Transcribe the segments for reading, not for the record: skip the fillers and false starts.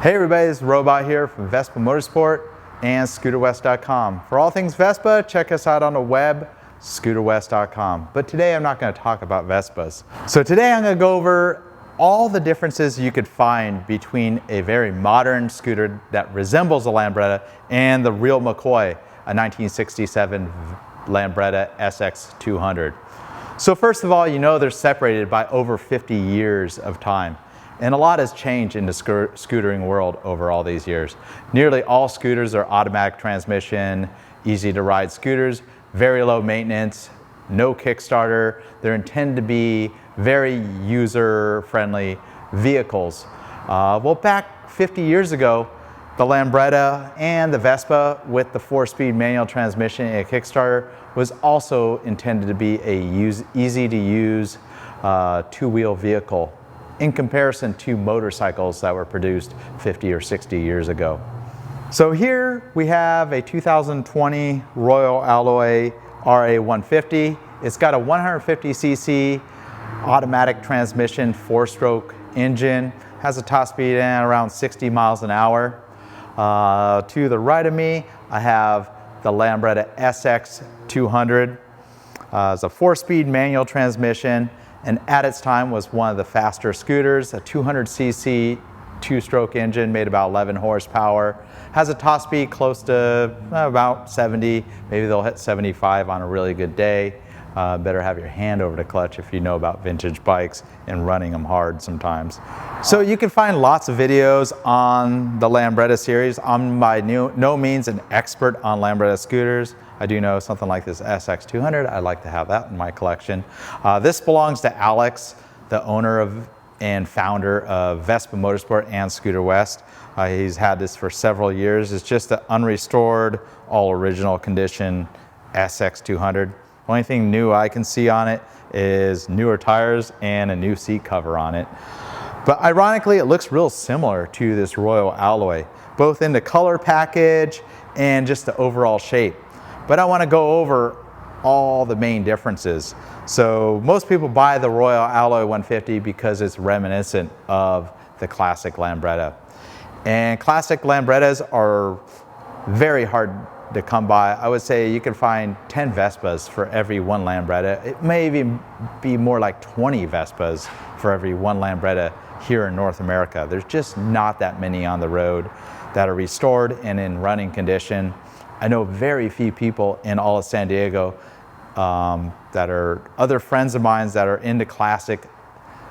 Hey everybody, it's Robot here from Vespa Motorsport and ScooterWest.com. For all things Vespa, check us out on the web, ScooterWest.com. But today I'm not going to talk about Vespas. So today I'm going to go over all the differences you could find between a very modern scooter that resembles a Lambretta and the real McCoy, a 1967 Lambretta SX200. So first of all, you know they're separated by over 50 years of time. And a lot has changed in the scootering world over all these years. Nearly all scooters are automatic transmission, easy to ride scooters, very low maintenance, no Kickstarter. They're intended to be very user-friendly vehicles. Well, back 50 years ago, the Lambretta and the Vespa with the 4-speed manual transmission and a Kickstarter was also intended to be a easy-to-use two-wheel vehicle in comparison to motorcycles that were produced 50 or 60 years ago. So here we have a 2020 Royal Alloy RA150. It's got a 150cc automatic transmission, 4-stroke engine, has a top speed in around 60 miles an hour. To the right of me, I have the Lambretta SX200. It's a 4-speed manual transmission, and at its time was one of the faster scooters. A 200cc 2-stroke engine, made about 11 horsepower. Has a top speed close to about 70, maybe they'll hit 75 on a really good day. Better have your hand over the clutch if you know about vintage bikes and running them hard sometimes. So you can find lots of videos on the Lambretta series. I'm by no means an expert on Lambretta scooters. I do know something like this SX200. I'd like to have that in my collection. This belongs to Alex, the owner of and founder of Vespa Motorsport and Scooter West. He's had this for several years. It's just an unrestored, all original condition SX200. Only thing new I can see on it is newer tires and a new seat cover on it. But ironically, it looks real similar to this Royal Alloy, both in the color package and just the overall shape. But I want to go over all the main differences. So most people buy the Royal Alloy 150 because it's reminiscent of the classic Lambretta. And classic Lambrettas are very hard to come by. I would say you can find 10 Vespas for every one Lambretta. It may even be more like 20 Vespas for every one Lambretta here in North America. There's just not that many on the road that are restored and in running condition. I know very few people in all of San Diego that are other friends of mine that are into classic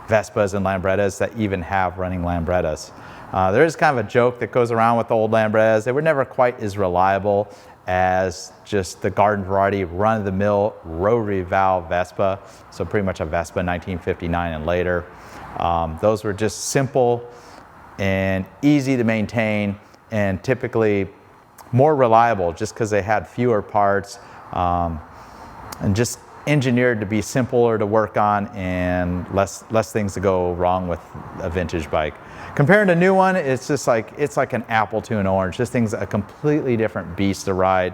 Vespas and Lambrettas that even have running Lambrettas. There is kind of a joke that goes around with the old Lambrettas. They were never quite as reliable as just the garden variety run-of-the-mill rotary valve Vespa. So pretty much a Vespa 1959 and later. Those were just simple and easy to maintain and typically more reliable just because they had fewer parts and just engineered to be simpler to work on and less things to go wrong with a vintage bike. Comparing to a new one, it's like an apple to an orange. This thing's a completely different beast to ride.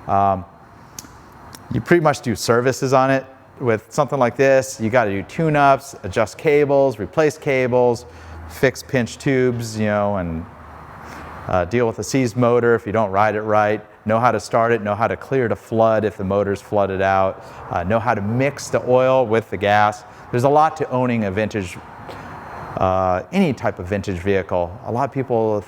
You pretty much do services on it. With something like this, you got to do tune-ups, adjust cables, replace cables, fix pinch tubes, you know, and deal with a seized motor if you don't ride it right, know how to start it, know how to clear the flood if the motor's flooded out, know how to mix the oil with the gas. There's a lot to owning a vintage, any type of vintage vehicle. A lot of people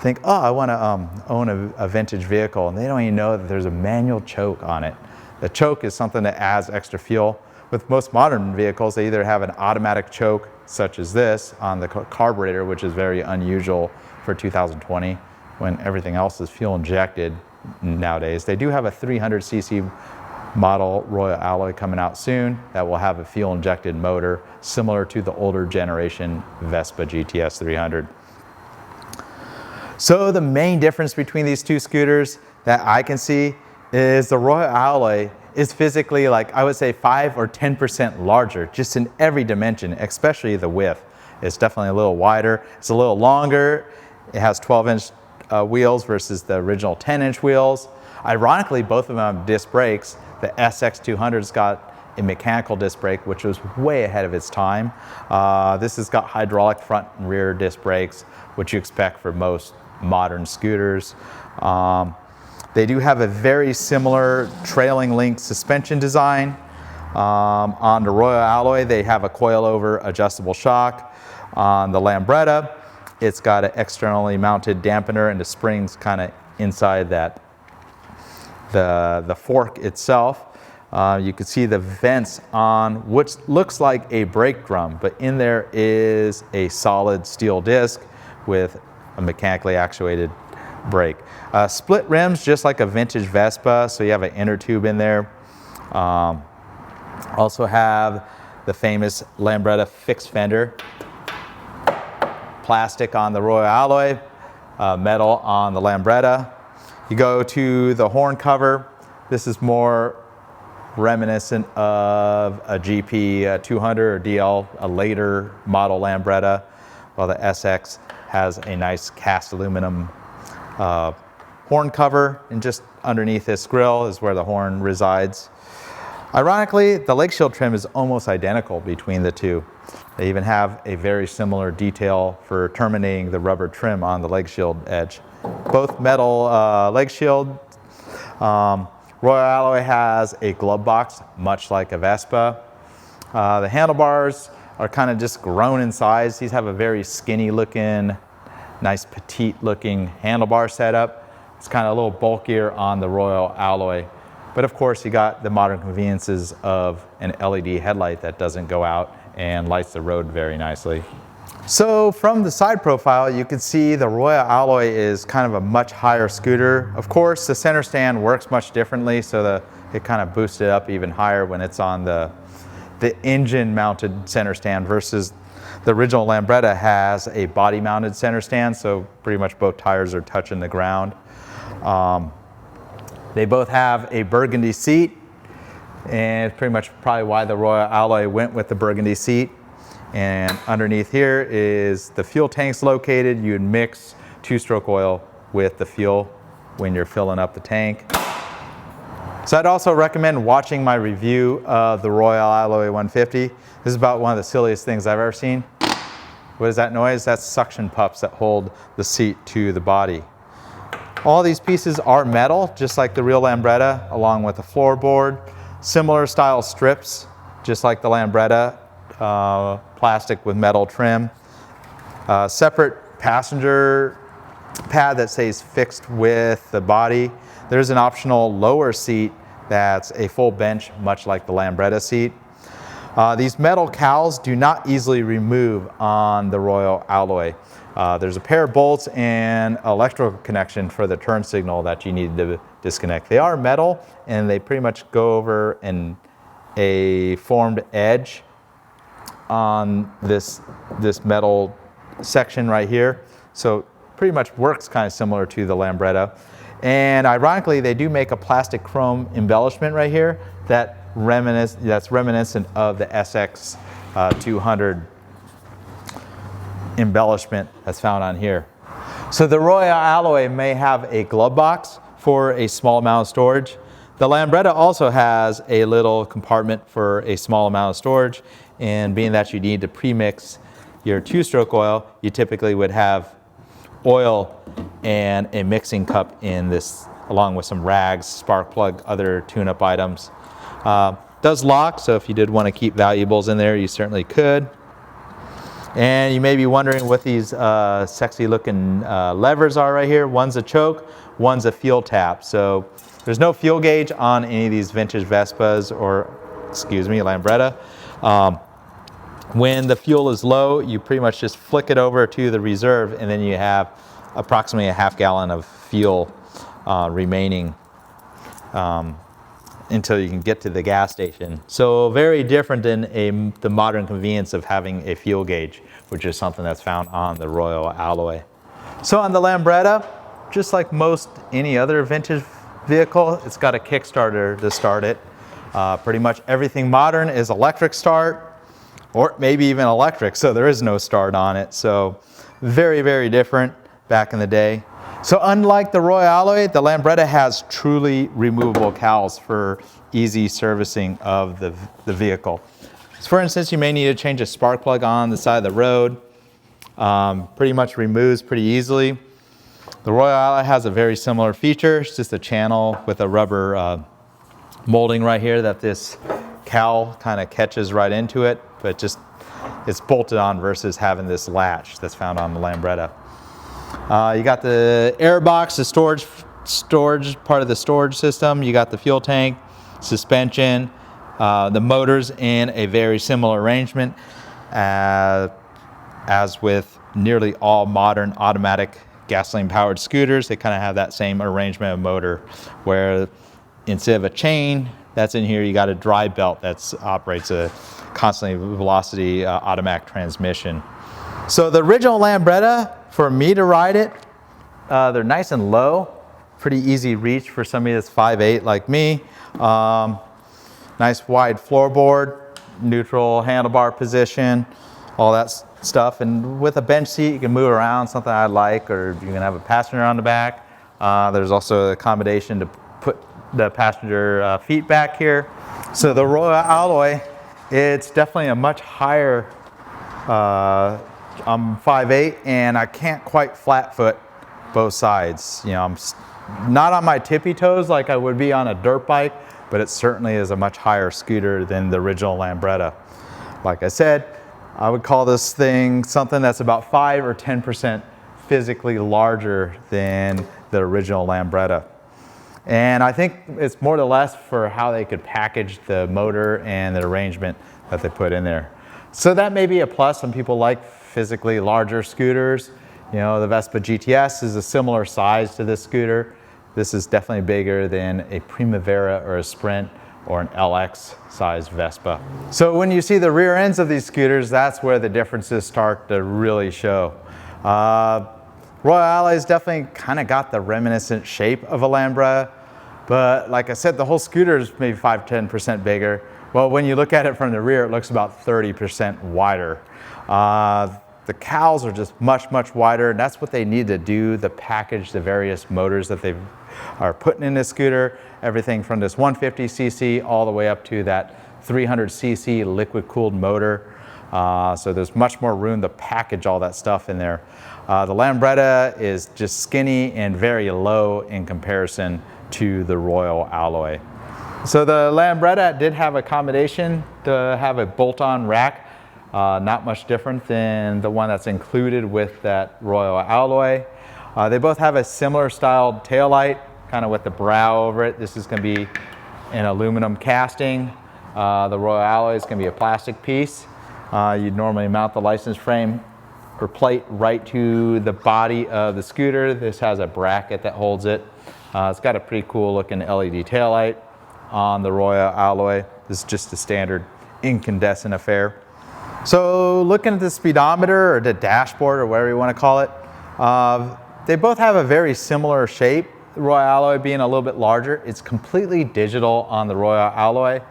think, oh, I want to own a vintage vehicle, and they don't even know that there's a manual choke on it. The choke is something that adds extra fuel. With most modern vehicles, they either have an automatic choke, such as this, on the carburetor, which is very unusual for 2020, when everything else is fuel injected nowadays. They do have a 300cc model Royal Alloy coming out soon that will have a fuel injected motor similar to the older generation Vespa GTS 300. So the main difference between these two scooters that I can see is the Royal Alloy is physically, like, I would say 5 or 10% larger, just in every dimension, especially the width. It's definitely a little wider, it's a little longer, it has 12-inch wheels versus the original 10-inch wheels. Ironically, both of them have disc brakes. The SX200's got a mechanical disc brake, which was way ahead of its time. This has got hydraulic front and rear disc brakes, which you expect for most modern scooters. They do have a very similar trailing link suspension design. On the Royal Alloy, they have a coilover adjustable shock. On the Lambretta, it's got an externally mounted dampener and the springs kind of inside that, the fork itself. You can see the vents on what looks like a brake drum, but in there is a solid steel disc with a mechanically actuated brake. Split rims, just like a vintage Vespa, so you have an inner tube in there. Also have the famous Lambretta fixed fender. Plastic on the Royal Alloy, metal on the Lambretta. You go to the horn cover. This is more reminiscent of a GP 200 or DL, a later model Lambretta, while the SX has a nice cast aluminum horn cover, and just underneath this grille is where the horn resides. Ironically, the leg shield trim is almost identical between the two. They even have a very similar detail for terminating the rubber trim on the leg shield edge. Both metal leg shield. Royal Alloy has a glove box, much like a Vespa. The handlebars are kind of just grown in size. These have a very skinny looking, nice petite looking handlebar setup. It's kind of a little bulkier on the Royal Alloy. But of course, you got the modern conveniences of an LED headlight that doesn't go out and lights the road very nicely. So from the side profile, you can see the Royal Alloy is kind of a much higher scooter. Of course, the center stand works much differently, so it kind of boosts it up even higher when it's on the engine mounted center stand, versus the original Lambretta has a body mounted center stand, so pretty much both tires are touching the ground. They both have a burgundy seat, and it's pretty much probably why the Royal Alloy went with the burgundy seat. And underneath here is the fuel tanks located. You'd mix two-stroke oil with the fuel when you're filling up the tank. So I'd also recommend watching my review of the Royal Alloy 150. This is about one of the silliest things I've ever seen. What is that noise? That's suction pups that hold the seat to the body. All these pieces are metal, just like the real Lambretta, along with the floorboard. Similar style strips, just like the Lambretta, plastic with metal trim. Separate passenger pad that stays fixed with the body. There's an optional lower seat that's a full bench, much like the Lambretta seat. These metal cowls do not easily remove on the Royal Alloy. There's a pair of bolts and electrical connection for the turn signal that you need to disconnect. They are metal, and they pretty much go over a formed edge on this metal section right here. So pretty much works kind of similar to the Lambretta. And ironically, they do make a plastic chrome embellishment right here that's reminiscent of the SX 200 embellishment that's found on here. So the Royal Alloy may have a glove box for a small amount of storage. The Lambretta also has a little compartment for a small amount of storage, and being that you need to pre-mix your two-stroke oil, you typically would have oil and a mixing cup in this, along with some rags, spark plug, other tune-up items. Does lock, so if you did want to keep valuables in there, you certainly could. And you may be wondering what these sexy looking levers are right here. One's a choke, one's a fuel tap. So there's no fuel gauge on any of these vintage Vespas or, Lambretta. When the fuel is low, you pretty much just flick it over to the reserve, and then you have approximately a half gallon of fuel remaining until you can get to the gas station. So very different than the modern convenience of having a fuel gauge, which is something that's found on the Royal Alloy. So on the Lambretta, just like most any other vintage vehicle, it's got a Kickstarter to start it. Pretty much everything modern is electric start, or maybe even electric, so there is no start on it. So very, very different back in the day. So unlike the Royal Alloy, the Lambretta has truly removable cowls for easy servicing of the vehicle. So for instance, you may need to change a spark plug on the side of the road. Pretty much removes pretty easily. The Royal Alloy has a very similar feature. It's just a channel with a rubber molding right here that this cowl kind of catches right into it, but just it's bolted on versus having this latch that's found on the Lambretta. You got the air box, the storage part of the storage system. You got the fuel tank, suspension, the motors in a very similar arrangement as with nearly all modern automatic gasoline powered scooters. They kind of have that same arrangement of motor where instead of a chain that's in here, you got a drive belt that operates a constantly velocity automatic transmission. So the original Lambretta, for me to ride it, they're nice and low, pretty easy reach for somebody that's 5'8" like me. Nice wide floorboard, neutral handlebar position, all that stuff. And with a bench seat, you can move around, something I like, or you can have a passenger on the back. There's also an accommodation to put the passenger feet back here. So the Royal Alloy, it's definitely a much higher, I'm 5'8", and I can't quite flat foot both sides. You know, I'm not on my tippy toes like I would be on a dirt bike, but it certainly is a much higher scooter than the original Lambretta. Like I said, I would call this thing something that's about 5 or 10% physically larger than the original Lambretta. And I think it's more or less for how they could package the motor and the arrangement that they put in there. So that may be a plus. Some people like physically larger scooters. You know, the Vespa GTS is a similar size to this scooter. This is definitely bigger than a Primavera or a Sprint or an LX size Vespa. So when you see the rear ends of these scooters, that's where the differences start to really show. Royal Alloy's definitely kind of got the reminiscent shape of a Lambretta, but like I said, the whole scooter is maybe 5–10% bigger. Well, when you look at it from the rear, it looks about 30% wider. The cowls are just much, much wider, and that's what they need to do to package the various motors that they are putting in this scooter. Everything from this 150cc all the way up to that 300cc liquid-cooled motor. So there's much more room to package all that stuff in there. The Lambretta is just skinny and very low in comparison to the Royal Alloy. So the Lambretta did have accommodation to have a bolt-on rack. Not much different than the one that's included with that Royal Alloy. They both have a similar styled taillight, kind of with the brow over it. This is going to be an aluminum casting. The Royal Alloy is going to be a plastic piece. You'd normally mount the license frame or plate right to the body of the scooter. This has a bracket that holds it. It's got a pretty cool looking LED taillight on the Royal Alloy. This is just a standard incandescent affair. So looking at the speedometer or the dashboard or whatever you want to call it, they both have a very similar shape. The Royal Alloy being a little bit larger. It's completely digital on the Royal Alloy.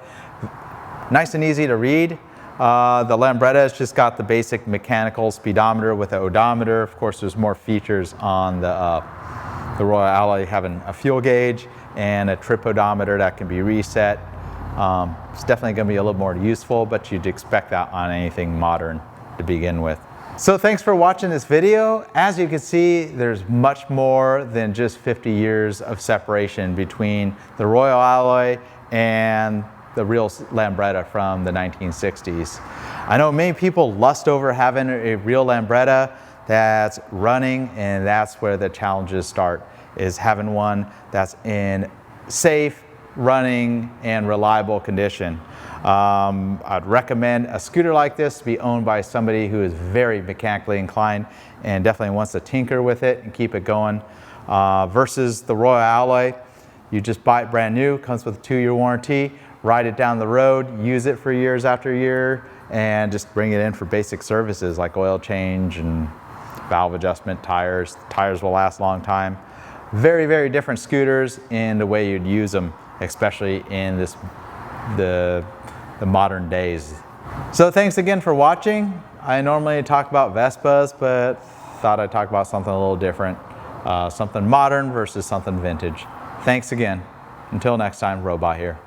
Nice and easy to read. The Lambretta has just got the basic mechanical speedometer with an odometer. Of course, there's more features on the Royal Alloy, having a fuel gauge and a trip odometer that can be reset. It's definitely going to be a little more useful, but you'd expect that on anything modern to begin with. So thanks for watching this video. As you can see, there's much more than just 50 years of separation between the Royal Alloy and the real Lambretta from the 1960s. I know many people lust over having a real Lambretta that's running, and that's where the challenges start, is having one that's in safe, running, and reliable condition. I'd recommend a scooter like this to be owned by somebody who is very mechanically inclined and definitely wants to tinker with it and keep it going. Versus the Royal Alloy, you just buy it brand new, comes with a 2-year warranty, ride it down the road, use it for years after year, and just bring it in for basic services like oil change and valve adjustment, tires. Tires will last a long time. Very, very different scooters in the way you'd use them, especially in the modern days. So thanks again for watching. I normally talk about Vespas, but thought I'd talk about something a little different. something modern versus something vintage. Thanks again. Until next time, Robot here.